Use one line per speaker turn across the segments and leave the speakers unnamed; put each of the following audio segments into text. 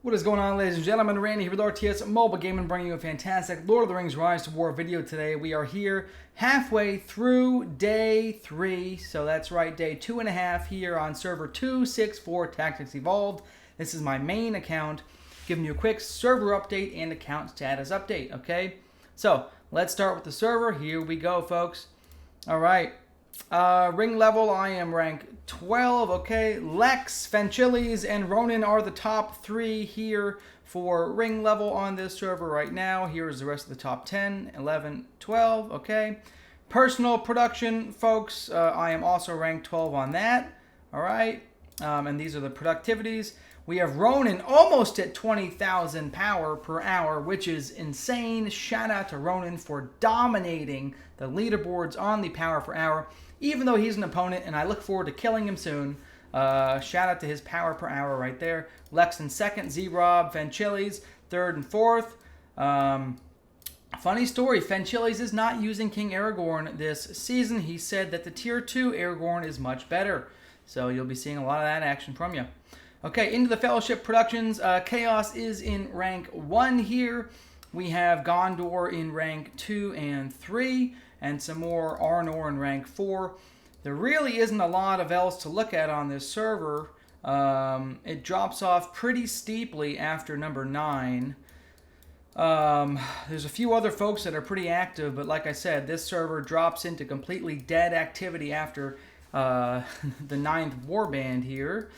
What is going on, ladies and gentlemen? Randy here with RTS Mobile Gaming, bringing you a fantastic Lord of the Rings Rise to War video today. We are here halfway through day 3, so that's right, day 2.5 here on server 264 Tactics Evolved. This is my main account, giving you a quick server update and account status update, okay? So, let's start with the server. Here we go, folks. Alright. Ring level, I am rank 12, okay? Lex, Fanchiles, and Ronin are the top 3 here for ring level on this server right now. Here's the rest of the top 10, 11, 12, okay? Personal production, folks, I am also ranked 12 on that, alright? And these are the productivities. We have Ronin almost at 20,000 power per hour, which is insane. Shout out to Ronin for dominating the leaderboards on the power per hour, even though he's an opponent, and I look forward to killing him soon. Shout out to his power per hour right there. Lex in second, Z-Rob, Fanchiles, third and fourth. Funny story, Fanchiles is not using King Aragorn this season. He said that the tier 2 Aragorn is much better. So you'll be seeing a lot of that action from you. Okay, into the Fellowship Productions. KAOS is in rank 1 here. We have Gondor in rank 2 and 3, and some more Arnor in rank 4. There really isn't a lot of else to look at on this server. It drops off pretty steeply after number 9. There's a few other folks that are pretty active, but like I said, this server drops into completely dead activity after the 9th warband here.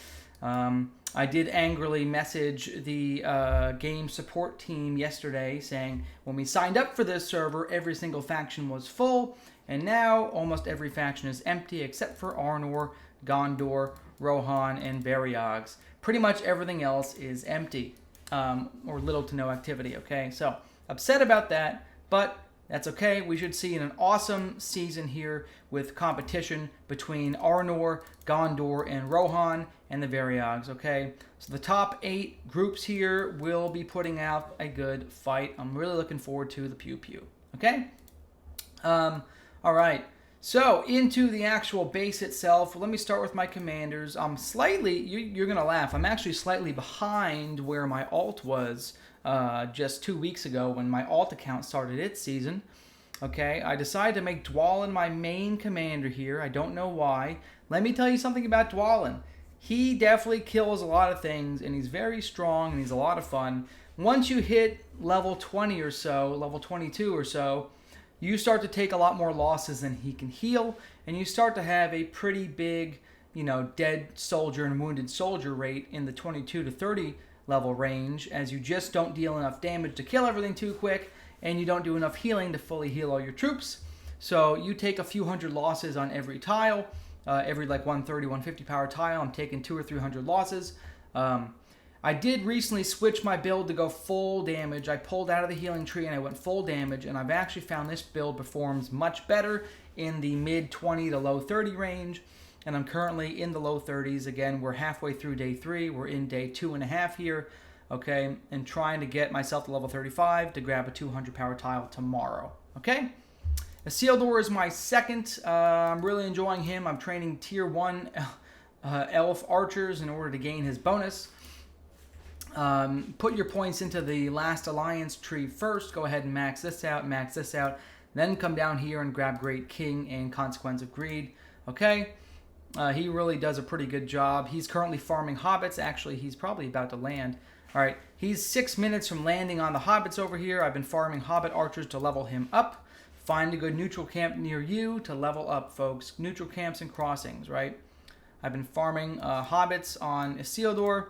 I did angrily message the game support team yesterday saying when we signed up for this server, every single faction was full, and now almost every faction is empty except for Arnor, Gondor, Rohan, and Variogs. Pretty much everything else is empty, or little to no activity, okay? So, upset about that, but that's okay. We should see an awesome season here with competition between Arnor, Gondor, and Rohan, and the Variogs, okay? So the top 8 groups here will be putting out a good fight. I'm really looking forward to the pew-pew, okay? All right, so into the actual base itself. Let me start with my commanders. I'm slightly, you're going to laugh, I'm actually slightly behind where my alt was just 2 weeks ago when my alt account started its season. Okay, I decided to make Dwalin my main commander here. I don't know why. Let me tell you something about Dwalin. He definitely kills a lot of things, and he's very strong, and he's a lot of fun. Once you hit level 20 or so, level 22 or so, you start to take a lot more losses than he can heal, and you start to have a pretty big, dead soldier and wounded soldier rate in the 22 to 30 level range, as you just don't deal enough damage to kill everything too quick, and you don't do enough healing to fully heal all your troops. So you take a few hundred losses on every tile, every like 130, 150 power tile. I'm taking 200 or 300 losses. I did recently switch my build to go full damage. I pulled out of the healing tree and I went full damage, and I've actually found this build performs much better in the mid 20 to low 30 range, and I'm currently in the low 30s. Again, we're halfway through day 3. We're in day 2.5 here, okay, and trying to get myself to level 35 to grab a 200 power tile tomorrow, okay? Isildur is my second. I'm really enjoying him. I'm training tier 1 elf archers in order to gain his bonus. Put your points into the last alliance tree first. Go ahead and max this out, then come down here and grab Great King and Consequence of Greed, okay? He really does a pretty good job. He's currently farming hobbits. Actually, he's probably about to land. All right, he's 6 minutes from landing on the hobbits over here. I've been farming hobbit archers to level him up. Find a good neutral camp near you to level up, folks. Neutral camps and crossings, right? I've been farming hobbits on Isildur,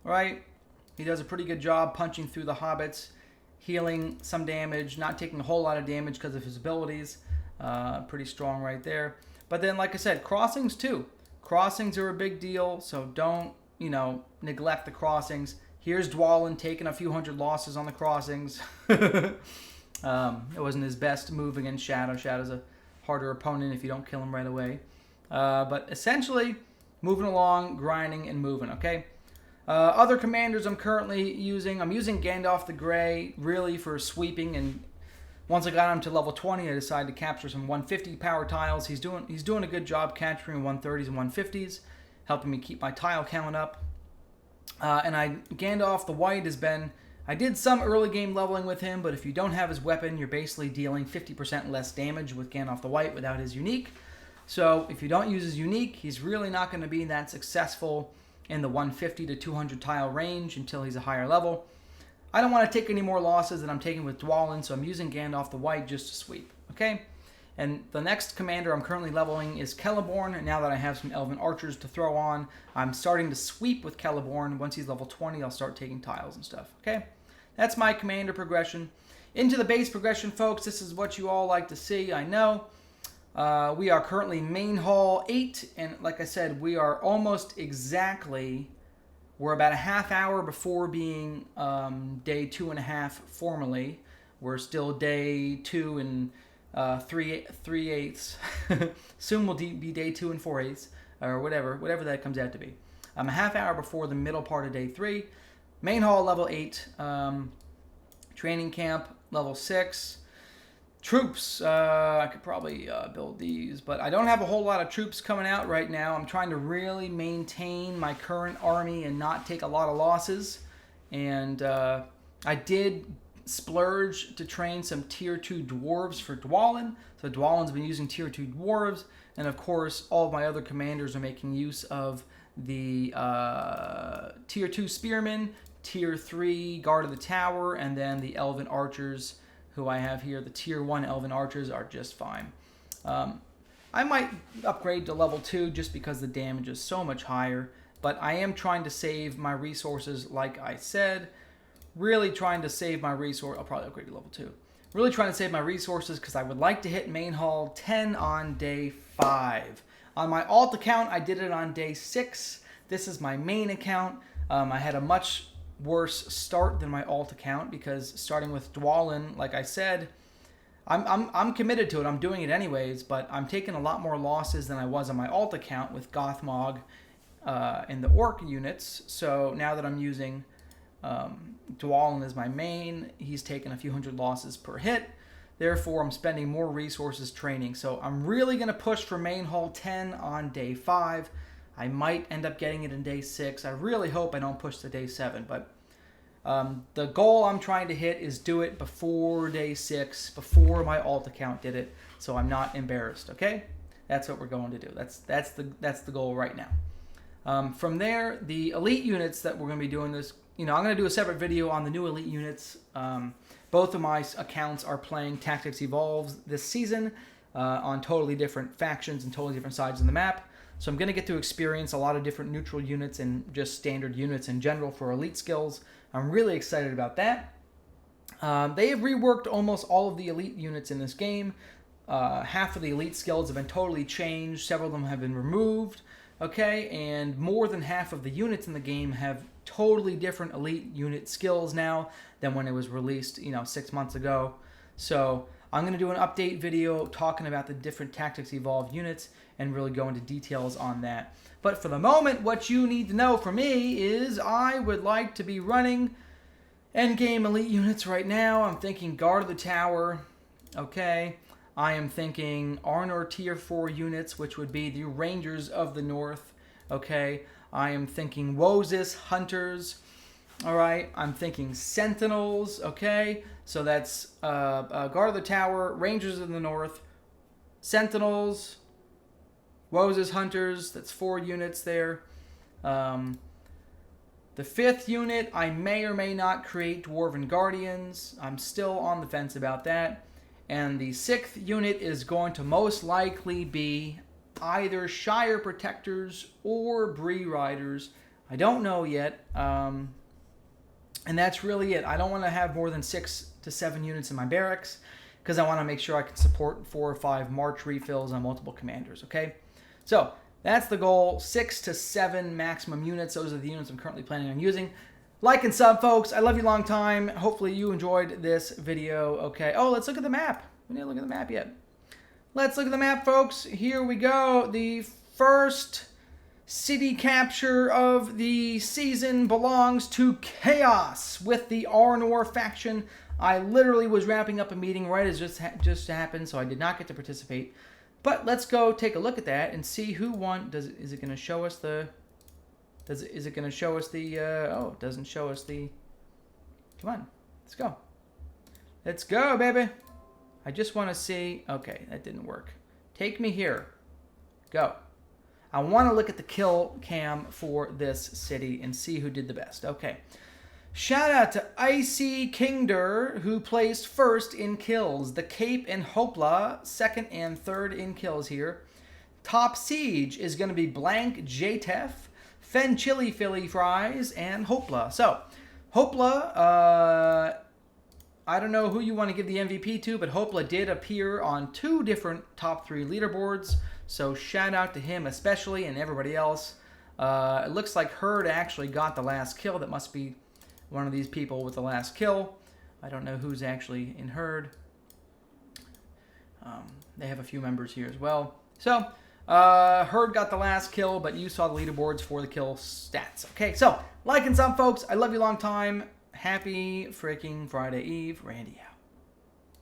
right? He does a pretty good job punching through the hobbits, healing some damage, not taking a whole lot of damage because of his abilities. Pretty strong right there. But then, like I said, crossings too. Crossings are a big deal, so don't, neglect the crossings. Here's Dwalin taking a few hundred losses on the crossings. It wasn't his best move against Shadow. Shadow's a harder opponent if you don't kill him right away. But essentially, moving along, grinding, and moving, okay? Other commanders I'm currently using. I'm using Gandalf the Grey, really, for sweeping, and once I got him to level 20, I decided to capture some 150 power tiles. He's doing a good job capturing 130s and 150s, helping me keep my tile count up. And Gandalf the White has been... I did some early game leveling with him, but if you don't have his weapon, you're basically dealing 50% less damage with Gandalf the White without his unique. So if you don't use his unique, he's really not going to be that successful in the 150 to 200 tile range until he's a higher level. I don't want to take any more losses than I'm taking with Dwalin, so I'm using Gandalf the White just to sweep. Okay? And the next commander I'm currently leveling is Celeborn. And now that I have some Elven Archers to throw on, I'm starting to sweep with Celeborn. Once he's level 20, I'll start taking tiles and stuff. Okay? That's my commander progression. Into the base progression, folks. This is what you all like to see, I know. We are currently main hall 8, and like I said, we are almost exactly... We're about a half hour before being day 2.5 formally. We're still day 2 and 3/8. Soon will be day 2 and 4/8, or whatever that comes out to be. I'm a half hour before the middle part of day 3. Main hall level 8. Training camp level 6. Troops, I could probably build these, but I don't have a whole lot of troops coming out right now. I'm trying to really maintain my current army and not take a lot of losses. And I did splurge to train some tier 2 dwarves for Dwalin. So Dwalin's been using tier 2 dwarves. And of course, all of my other commanders are making use of the tier 2 spearmen, tier 3 guard of the tower, and then the elven archers who I have here. The tier 1 elven archers are just fine. I might upgrade to level 2 just because the damage is so much higher, but I am trying to save my resources like I said. Really trying to save my resource. I'll probably upgrade to level 2. Really trying to save my resources because I would like to hit main hall 10 on day 5. On my alt account, I did it on day 6. This is my main account. I had a much worse start than my alt account because starting with Dwalin, like I said, I'm committed to it. I'm doing it anyways, but I'm taking a lot more losses than I was on my alt account with Gothmog and the Orc units. So now that I'm using Dwalin as my main, he's taken a few hundred losses per hit. Therefore, I'm spending more resources training. So I'm really going to push for main hall 10 on day 5. I might end up getting it in day 6. I really hope I don't push to day 7. But the goal I'm trying to hit is do it before day 6, before my alt account did it, so I'm not embarrassed, okay? That's what we're going to do. That's the goal right now. From there, the elite units that we're going to be doing this, I'm going to do a separate video on the new elite units. Both of my accounts are playing Tactics Evolves this season on totally different factions and totally different sides of the map. So I'm going to get to experience a lot of different neutral units and just standard units in general for elite skills. I'm really excited about that. They have reworked almost all of the elite units in this game. Half of the elite skills have been totally changed. Several of them have been removed. Okay, and more than half of the units in the game have totally different elite unit skills now than when it was released, 6 months ago. So I'm going to do an update video talking about the different Tactics Evolved units and really go into details on that. But for the moment, what you need to know from me is I would like to be running endgame elite units right now. I'm thinking Guard of the Tower, okay. I am thinking Arnor tier 4 units, which would be the Rangers of the North, okay. I am thinking Wosis Hunters, all right. I'm thinking Sentinels, okay. So that's Guard of the Tower, Rangers of the North, Sentinels, Wosis Hunters, that's 4 units there. The 5th unit, I may or may not create Dwarven Guardians. I'm still on the fence about that. And the 6th unit is going to most likely be either Shire Protectors or Bree Riders. I don't know yet. And that's really it. I don't want to have more than 6 to 7 units in my barracks because I want to make sure I can support 4 or 5 March refills on multiple commanders, okay? So that's the goal, 6 to 7 maximum units. Those are the units I'm currently planning on using. Like and sub, folks. I love you long time. Hopefully you enjoyed this video, okay? Oh, let's look at the map. We didn't look at the map yet. Let's look at the map, folks. Here we go. The first city capture of the season belongs to KAOS with the Arnor faction. I literally was wrapping up a meeting right as just happened, so I did not get to participate. But let's go take a look at that and see who won. Is it going to show us the... Is it going to show us the... oh, it doesn't show us the... Come on. Let's go. Let's go, baby. I just want to see... Okay, that didn't work. Take me here. Go. I want to look at the kill cam for this city and see who did the best. Okay. Shout out to Icy Kingder, who placed first in kills. The Cape and Hopla, second and third in kills here. Top Siege is going to be Blank JTEF, Fen Chili Philly Fries, and Hopla. So, Hopla, I don't know who you want to give the MVP to, but Hopla did appear on 2 different top 3 leaderboards. So, shout out to him especially and everybody else. It looks like Herd actually got the last kill. That must be one of these people with the last kill. I don't know who's actually in Herd. They have a few members here as well. So, Herd got the last kill, but you saw the leaderboards for the kill stats. Okay, so, like and sub, folks. I love you long time. Happy freaking Friday Eve. Randy out.